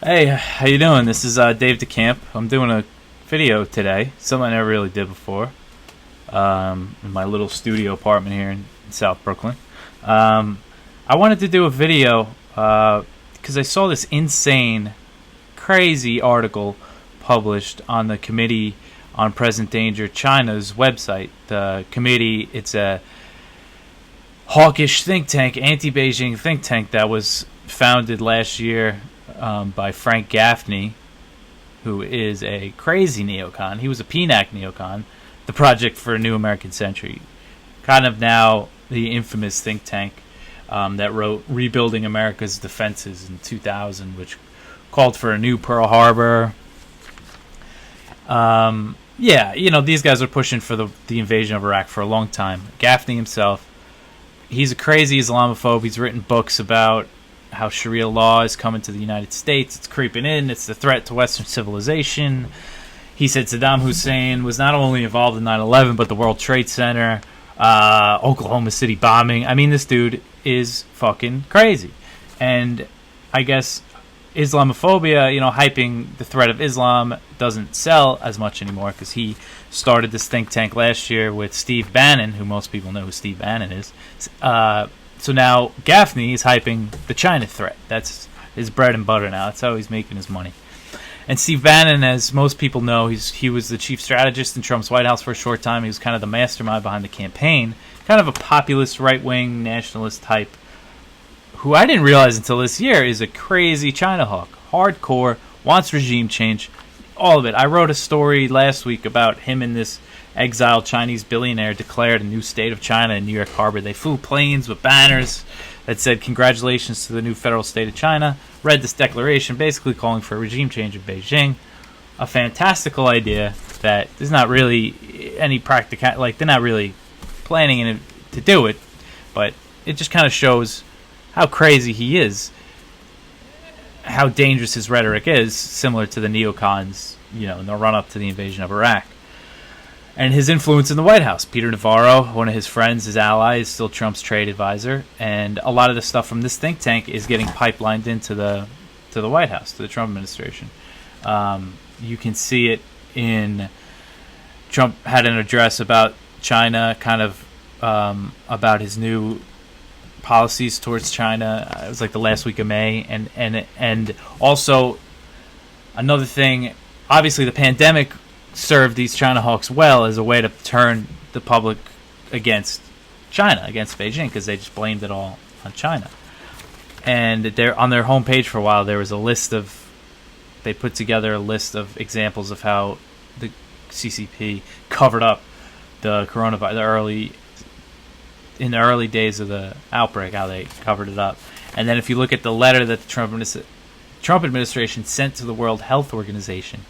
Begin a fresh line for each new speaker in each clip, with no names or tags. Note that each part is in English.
Hey, how you doing? This is Dave DeCamp. I'm doing a video today, something I never really did before, in my little studio apartment here in South Brooklyn. I wanted to do a video because I saw this insane, crazy article published on the Committee on Present Danger China's website. The committee, it's a hawkish think tank, anti-Beijing think tank that was founded last year by Frank Gaffney, who is a crazy neocon. He was a PNAC neocon, the Project for a New American Century, kind of now the infamous think tank that wrote Rebuilding America's Defenses in 2000, which called for a new Pearl Harbor. These guys are pushing for the invasion of Iraq for a long time. Gaffney himself, he's a crazy Islamophobe. He's written books about how Sharia law is coming to the United States. It's creeping in. It's the threat to Western civilization. He said Saddam Hussein was not only involved in 9/11, but the World Trade Center, Oklahoma City bombing. I mean, this dude is fucking crazy. And I guess Islamophobia, hyping the threat of Islam doesn't sell as much anymore because he started this think tank last year with Steve Bannon, who most people know who Steve Bannon is. So now Gaffney is hyping the China threat. That's his bread and butter now. That's how he's making his money. And Steve Bannon, as most people know, he was the chief strategist in Trump's White House for a short time. He was kind of the mastermind behind the campaign, kind of a populist, right-wing, nationalist type, who I didn't realize until this year is a crazy China hawk. Hardcore, wants regime change, all of it. I wrote a story last week about him and this exiled Chinese billionaire declared a new state of China in New York Harbor. They flew planes with banners that said, "Congratulations to the new federal state of China." Read this declaration basically calling for a regime change in Beijing. A fantastical idea that there's not really any practical, they're not really planning to do it, but it just kind of shows how crazy he is, how dangerous his rhetoric is, similar to the neocons, in the run-up to the invasion of Iraq. And his influence in the White House. Peter Navarro, one of his friends, his ally, is still Trump's trade advisor. And a lot of the stuff from this think tank is getting pipelined into the White House, to the Trump administration. You can see it in Trump had an address about China, kind of about his new policies towards China. It was like the last week of May. And also, another thing, obviously the pandemic served these China hawks well as a way to turn the public against China, against Beijing, because they just blamed it all on China. And they're on their homepage for a while. There was they put together a list of examples of how the CCP covered up the coronavirus, in the early days of the outbreak, how they covered it up. And then if you look at the letter that the Trump administration sent to the World Health Organization,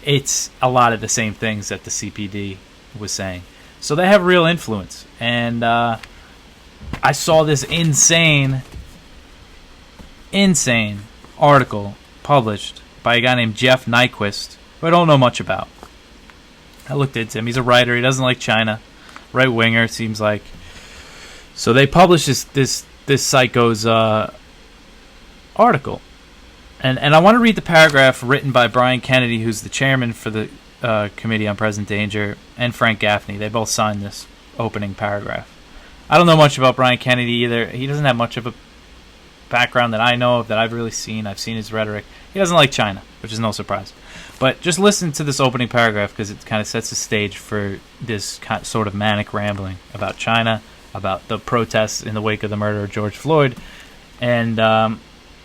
it's a lot of the same things that the CPD was saying. So they have real influence. And I saw this insane article published by a guy named Jeff Nyquist, who I don't know much about. I looked into him. He's a writer. He doesn't like China. Right-winger, it seems like. So they published this psycho's article. And I want to read the paragraph written by Brian Kennedy, who's the chairman for the Committee on Present Danger, and Frank Gaffney. They both signed this opening paragraph. I don't know much about Brian Kennedy either. He doesn't have much of a background that I know of, that I've really seen. I've seen his rhetoric. He doesn't like China, which is no surprise. But just listen to this opening paragraph because it kind of sets the stage for this sort of manic rambling about China, about the protests in the wake of the murder of George Floyd, and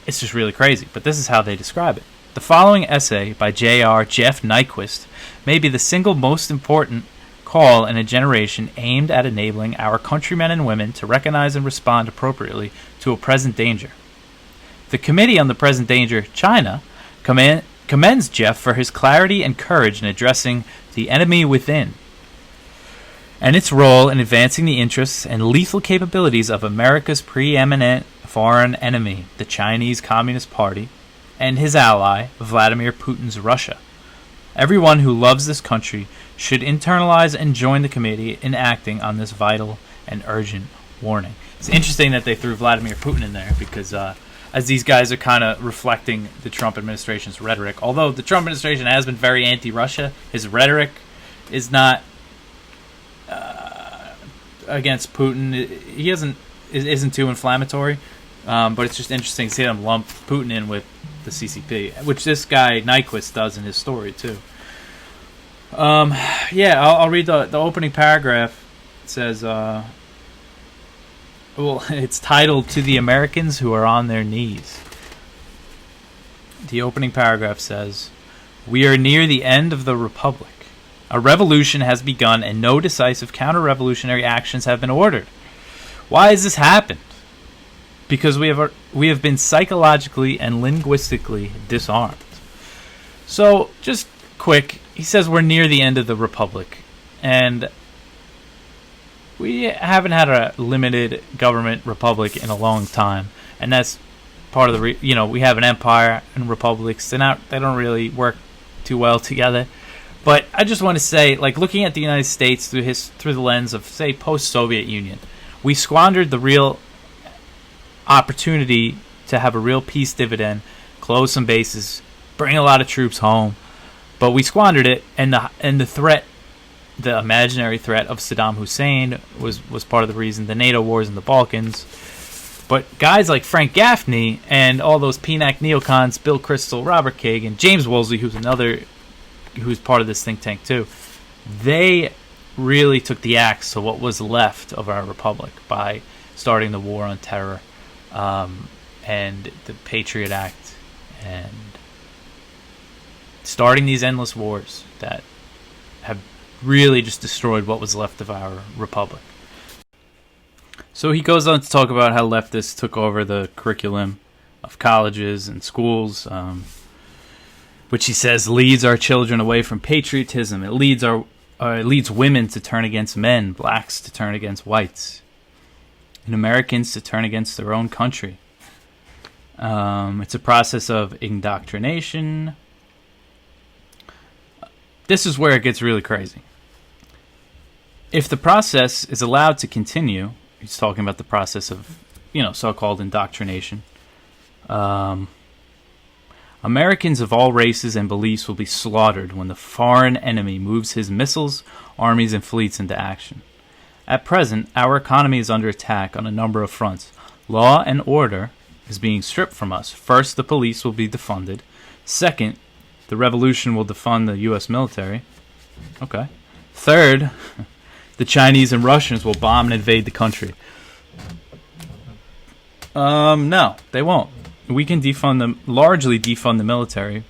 it's just really crazy. But this is how they describe it. The following essay by J.R. Jeff Nyquist may be the single most important call in a generation aimed at enabling our countrymen and women to recognize and respond appropriately to a present danger. The Committee on the Present Danger, China, commends Jeff for his clarity and courage in addressing the enemy within and its role in advancing the interests and lethal capabilities of America's preeminent foreign enemy, the Chinese Communist Party, and his ally, Vladimir Putin's Russia. Everyone who loves this country should internalize and join the committee in acting on this vital and urgent warning. It's interesting that they threw Vladimir Putin in there because as these guys are kind of reflecting the Trump administration's rhetoric. Although the Trump administration has been very anti-Russia, his rhetoric is not against Putin. He isn't too inflammatory, but it's just interesting to see them lump Putin in with the CCP, which this guy Nyquist does in his story too. I'll read the opening paragraph. It says, it's titled "To the Americans Who Are on Their Knees." The opening paragraph says, "We are near the end of the Republic. A revolution has begun and no decisive counter-revolutionary actions have been ordered. Why has this happened? Because we have been psychologically and linguistically disarmed." So, just quick, he says we're near the end of the Republic. And we haven't had a limited government republic in a long time. And that's part of the, we have an empire and republics. They don't really work too well together. But I just want to say, looking at the United States through the lens of, say, post-Soviet Union, we squandered the real opportunity to have a real peace dividend, close some bases, bring a lot of troops home, but we squandered it, and the threat, the imaginary threat of Saddam Hussein was part of the reason. The NATO wars in the Balkans. But guys like Frank Gaffney and all those PNAC neocons, Bill Kristol, Robert Kagan, James Woolsey, who's part of this think tank too, they really took the axe to what was left of our republic by starting the war on terror, and the Patriot Act, and starting these endless wars that have really just destroyed what was left of our republic. So he goes on to talk about how leftists took over the curriculum of colleges and schools, which he says leads our children away from patriotism. It leads women to turn against men, blacks to turn against whites, and Americans to turn against their own country. It's a process of indoctrination. This is where it gets really crazy. If the process is allowed to continue, he's talking about the process of, so-called indoctrination. Americans of all races and beliefs will be slaughtered when the foreign enemy moves his missiles, armies, and fleets into action. At present, our economy is under attack on a number of fronts. Law and order is being stripped from us. First, the police will be defunded. Second, the revolution will defund the U.S. military. Okay. Third, the Chinese and Russians will bomb and invade the country. No, they won't. We can largely defund the military.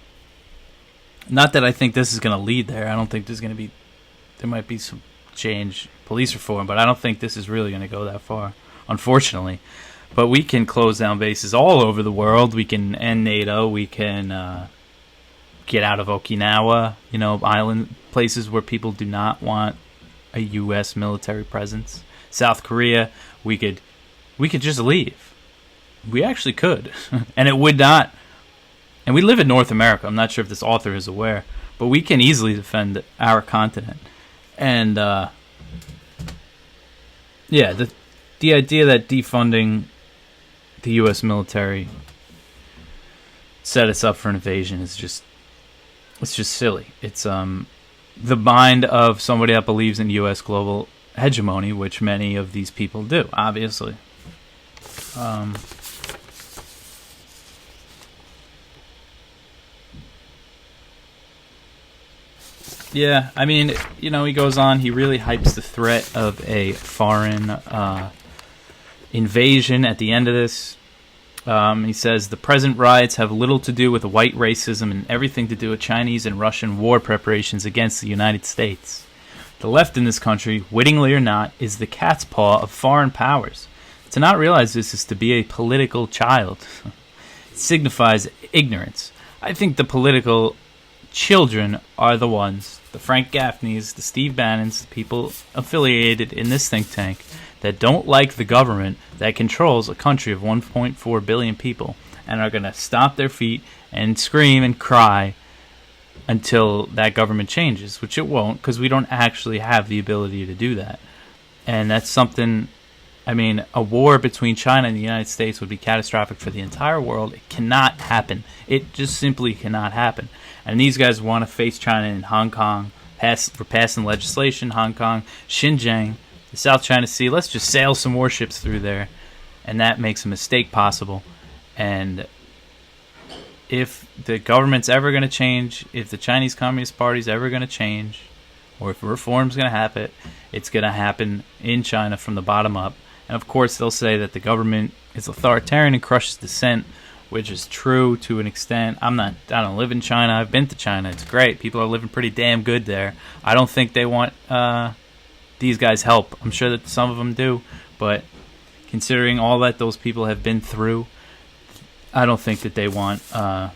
Not that I think this is going to lead there. I don't think there might be some change, police reform, but I don't think this is really going to go that far, unfortunately. But we can close down bases all over the world. We can end NATO. We can get out of Okinawa, island places where people do not want a U.S. military presence. South Korea, we could just leave. We actually could, and it would not. And we live in North America. I'm not sure if this author is aware, but we can easily defend our continent. And the idea that defunding the U.S. military set us up for an invasion is just silly. It's the mind of somebody that believes in U.S. global hegemony, which many of these people do, obviously. Yeah, I mean, he goes on, he really hypes the threat of a foreign invasion at the end of this. He says, the present riots have little to do with white racism and everything to do with Chinese and Russian war preparations against the United States. The left in this country, wittingly or not, is the cat's paw of foreign powers. To not realize this is to be a political child. It signifies ignorance. I think the political children are the ones, the Frank Gaffneys, the Steve Bannons, the people affiliated in this think tank that don't like the government that controls a country of 1.4 billion people and are going to stomp their feet and scream and cry until that government changes, which it won't, because we don't actually have the ability to do that. And that's something I mean, a war between China and the United States would be catastrophic for the entire world. It cannot happen. It just simply cannot happen. And these guys want to face China in Hong Kong, for passing legislation, Hong Kong, Xinjiang, the South China Sea. Let's just sail some warships through there. And that makes a mistake possible. And if the government's ever going to change, if the Chinese Communist Party's ever going to change, or if reform's going to happen, it's going to happen in China from the bottom up. And of course, they'll say that the government is authoritarian and crushes dissent, which is true to an extent. I don't live in China. I've been to China. It's great. People are living pretty damn good there. I don't think they want these guys' help. I'm sure that some of them do, but considering all that those people have been through, I don't think that they want the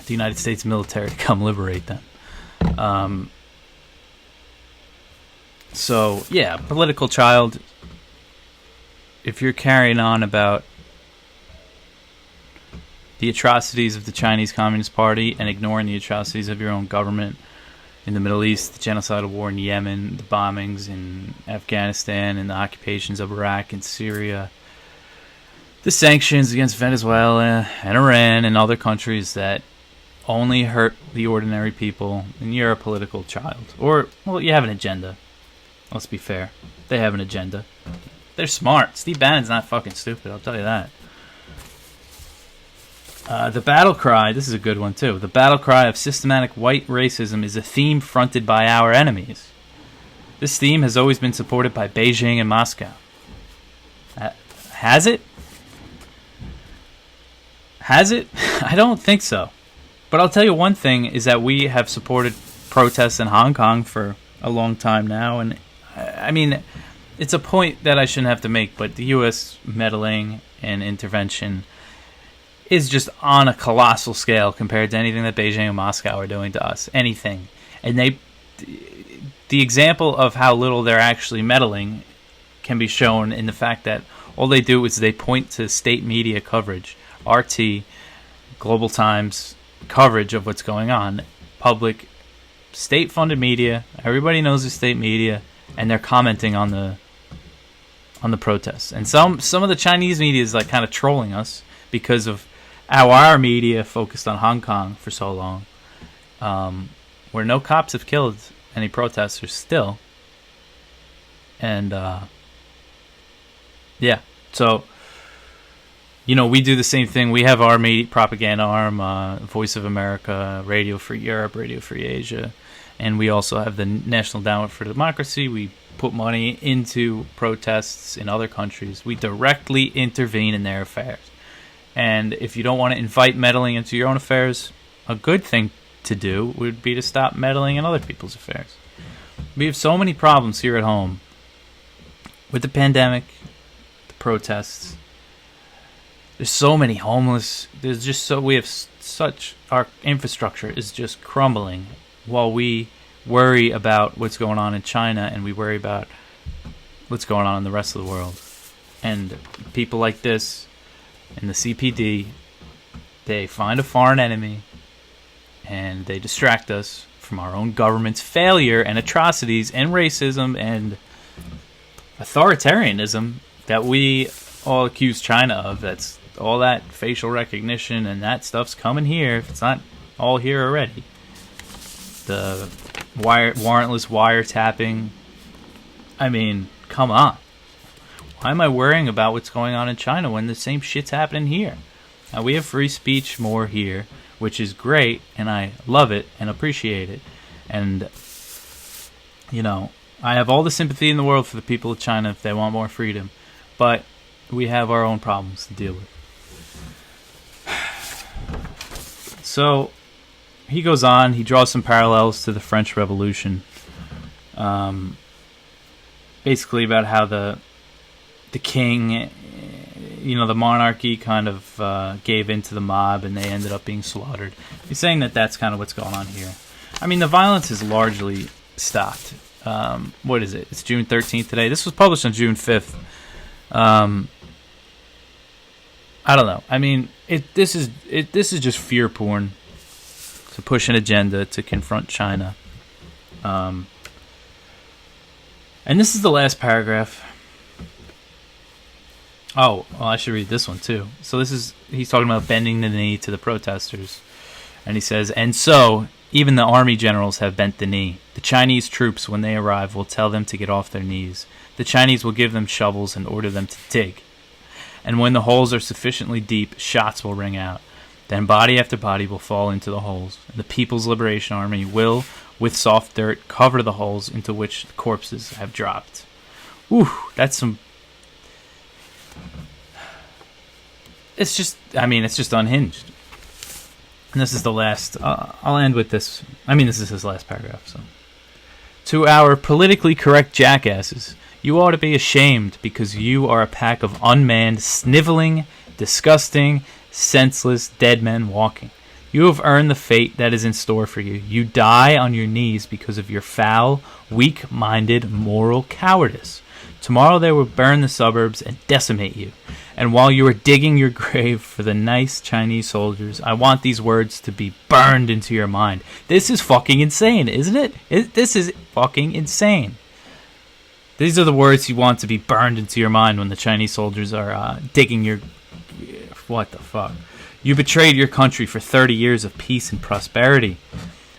United States military to come liberate them. So, yeah, political child, if you're carrying on about the atrocities of the Chinese Communist Party and ignoring the atrocities of your own government in the Middle East, the genocidal war in Yemen, the bombings in Afghanistan, and the occupations of Iraq and Syria, the sanctions against Venezuela and Iran and other countries that only hurt the ordinary people, and you're a political child. Or, well, you have an agenda. Let's be fair. They have an agenda. They're smart. Steve Bannon's not fucking stupid, I'll tell you that. The battle cry, this is a good one too. The battle cry of systematic white racism is a theme fronted by our enemies. This theme has always been supported by Beijing and Moscow. Has it? Has it? I don't think so. But I'll tell you one thing is that we have supported protests in Hong Kong for a long time now, and I mean, it's a point that I shouldn't have to make, but the U.S. meddling and intervention is just on a colossal scale compared to anything that Beijing and Moscow are doing to us. Anything. And the example of how little they're actually meddling can be shown in the fact that all they do is they point to state media coverage, RT, Global Times coverage of what's going on, public, state-funded media. Everybody knows the state media, and they're commenting on the protests. And some of the Chinese media is like kind of trolling us because of how our media focused on Hong Kong for so long, where no cops have killed any protesters still. And yeah, so we do the same thing. We have our propaganda arm, Voice of America, Radio Free Europe, Radio Free Asia, and we also have the National Endowment for Democracy. We put money into protests in other countries. We directly intervene in their affairs. And if you don't want to invite meddling into your own affairs, a good thing to do would be to stop meddling in other people's affairs. We have so many problems here at home with the pandemic, the protests. There's so many homeless. Our infrastructure is just crumbling while we worry about what's going on in China and we worry about what's going on in the rest of the world. And people like this and the CPD, they find a foreign enemy and they distract us from our own government's failure and atrocities and racism and authoritarianism that we all accuse China of. That's all that facial recognition and that stuff's coming here if it's not all here already. The warrantless wiretapping. I mean, come on. Why am I worrying about what's going on in China when the same shit's happening here? Now, we have free speech more here, which is great, and I love it and appreciate it. And, I have all the sympathy in the world for the people of China if they want more freedom. But we have our own problems to deal with. So, he goes on, he draws some parallels to the French Revolution. Basically about how the king, the monarchy kind of gave in to the mob and they ended up being slaughtered. He's saying that that's kind of what's going on here. I mean, the violence is largely stopped. What is it? It's June 13th today. This was published on June 5th. I don't know. I mean, this is just fear porn to push an agenda to confront China. And this is the last paragraph. Oh, well, I should read this one too. So he's talking about bending the knee to the protesters. And he says, and so, even the army generals have bent the knee. The Chinese troops, when they arrive, will tell them to get off their knees. The Chinese will give them shovels and order them to dig. And when the holes are sufficiently deep, shots will ring out. Then body after body will fall into the holes. And the People's Liberation Army will, with soft dirt, cover the holes into which the corpses have dropped. Ooh, that's some... It's just unhinged. And this is the last... I'll end with this. I mean, this is his last paragraph. So, to our politically correct jackasses, you ought to be ashamed because you are a pack of unmanned, sniveling, disgusting, senseless, dead men walking. You have earned the fate that is in store for you. You die on your knees because of your foul, weak-minded, moral cowardice. Tomorrow they will burn the suburbs and decimate you. And while you are digging your grave for the nice Chinese soldiers, I want these words to be burned into your mind. This is fucking insane, isn't it? This is fucking insane. These are the words you want to be burned into your mind when the Chinese soldiers are digging your... What the fuck? You betrayed your country for 30 years of peace and prosperity.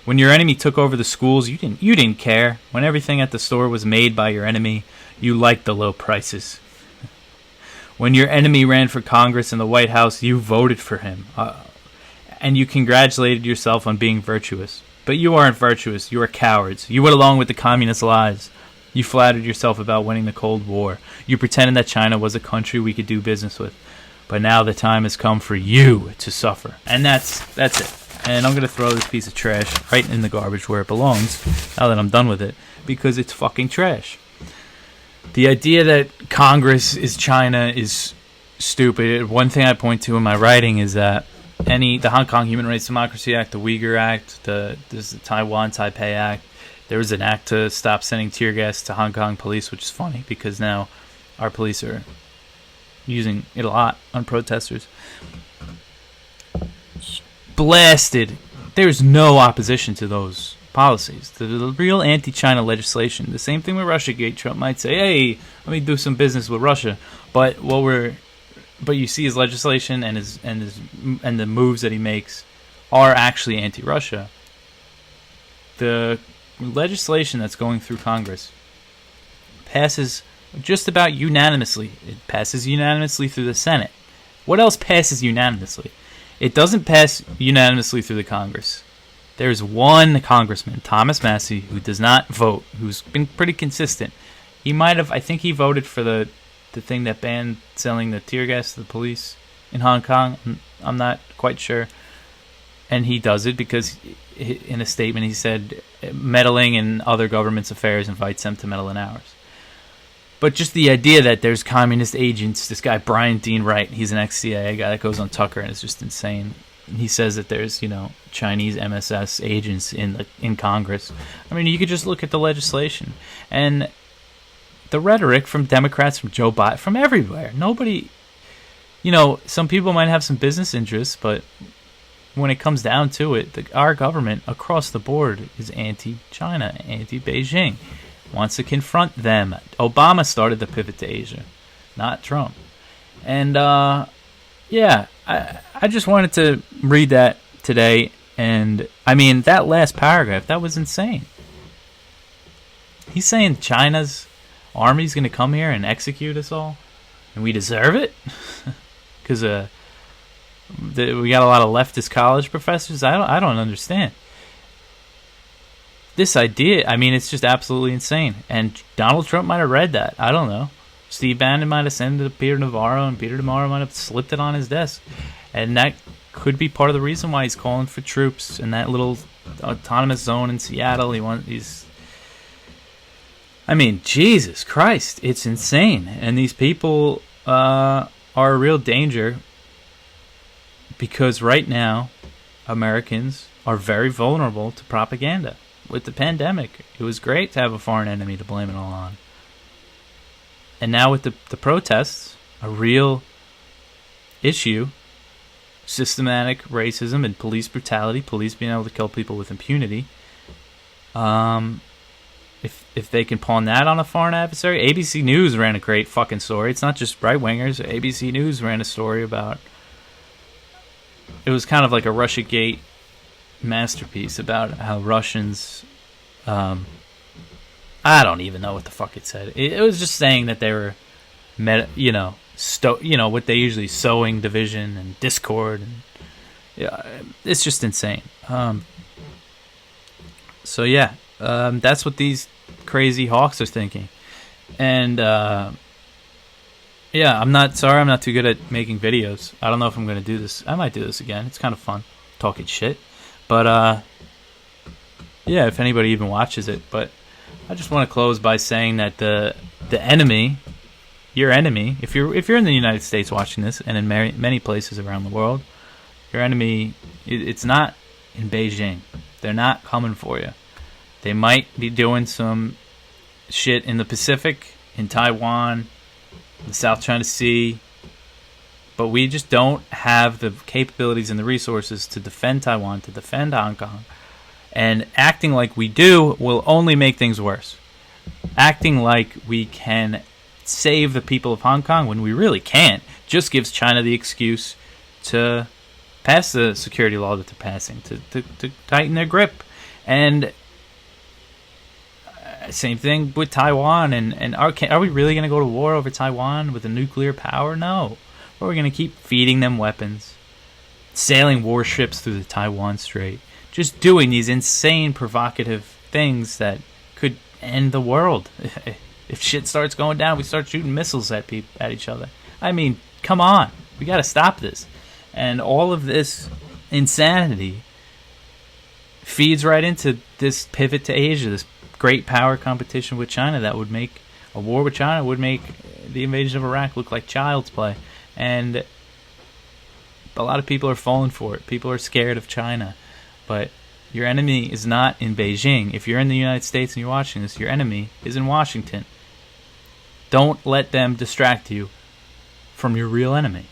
When your enemy took over the schools, you didn't care. When everything at the store was made by your enemy, you liked the low prices. When your enemy ran for Congress and the White House, you voted for him. And you congratulated yourself on being virtuous. But you aren't virtuous. You are cowards. You went along with the communist lies. You flattered yourself about winning the Cold War. You pretended that China was a country we could do business with. But now the time has come for you to suffer. And that's it. And I'm going to throw this piece of trash right in the garbage where it belongs, now that I'm done with it, because it's fucking trash. The idea that Congress is China is stupid. One thing I point to in my writing is that the Hong Kong Human Rights Democracy Act, the Uyghur Act, there's the Taiwan Taipei Act. There was an act to stop sending tear gas to Hong Kong police, which is funny because now our police are using it a lot on protesters. Blasted. There's no opposition to those policies. The real anti-China legislation. The same thing with Russiagate. Trump might say, "Hey, let me do some business with Russia," but you see his legislation and the moves that he makes are actually anti-Russia. The legislation that's going through Congress passes just about unanimously. It passes unanimously through the Senate. What else passes unanimously? It doesn't pass unanimously through the Congress. There's one congressman, Thomas Massie, who does not vote, who's been pretty consistent. I think he voted for the thing that banned selling the tear gas to the police in Hong Kong. I'm not quite sure. And he does it because in a statement he said meddling in other government's affairs invites them to meddle in ours. But just the idea that there's communist agents, this guy Brian Dean Wright, he's an ex-CIA guy that goes on Tucker and is just insane. He says that there's, Chinese MSS agents in Congress. I mean, you could just look at the legislation and the rhetoric from Democrats, from Joe Biden, from everywhere. Nobody, some people might have some business interests, but when it comes down to it, our government across the board is anti-China, anti-Beijing. Wants to confront them. Obama started the pivot to Asia, not Trump. And I just wanted to read that today. And I mean, that last paragraph, that was insane. He's saying China's army's going to come here and execute us all, and we deserve it because we got a lot of leftist college professors. I don't understand. This idea, I mean, it's just absolutely insane. And Donald Trump might have read that. I don't know. Steve Bannon might have sent it to Peter Navarro, and Peter Navarro might have slipped it on his desk. And that could be part of the reason why he's calling for troops in that little autonomous zone in Seattle. I mean, Jesus Christ, it's insane. And these people are a real danger because right now, Americans are very vulnerable to propaganda. With the pandemic, it was great to have a foreign enemy to blame it all on. And now with the protests, a real issue, systematic racism and police brutality, police being able to kill people with impunity, if they can pawn that on a foreign adversary. ABC News ran a great fucking story. It's not just right wingers. ABC News ran a story about. It was kind of like a Russiagate masterpiece about how Russians. I don't even know what the fuck it said. It was just saying that they were, what they usually sowing division and discord, and yeah, it's just insane. So yeah, that's what these crazy hawks are thinking, and yeah, I'm not too good at making videos. I don't know if I'm gonna do this. I might do this again. It's kind of fun talking shit, but yeah, if anybody even watches it. But I just want to close by saying that the enemy, your enemy, if you're in the United States watching this, and in many places around the world, your enemy, it's not in Beijing. They're not coming for you. They might be doing some shit in the Pacific, in Taiwan, the South China Sea, but we just don't have the capabilities and the resources to defend Taiwan, to defend Hong Kong. And acting like we do will only make things worse. Acting like we can save the people of Hong Kong when we really can't just gives China the excuse to pass the security law that they're passing, to tighten their grip. And same thing with Taiwan. And are we really going to go to war over Taiwan with a nuclear power? No. Or are we going to keep feeding them weapons, sailing warships through the Taiwan Strait, just doing these insane, provocative things that could end the world? If shit starts going down, we start shooting missiles at each other. I mean, come on. We got to stop this. And all of this insanity feeds right into this pivot to Asia, this great power competition with China that would make a war with China, would make the invasion of Iraq look like child's play. And a lot of people are falling for it. People are scared of China. But your enemy is not in Beijing. If you're in the United States and you're watching this, your enemy is in Washington. Don't let them distract you from your real enemy.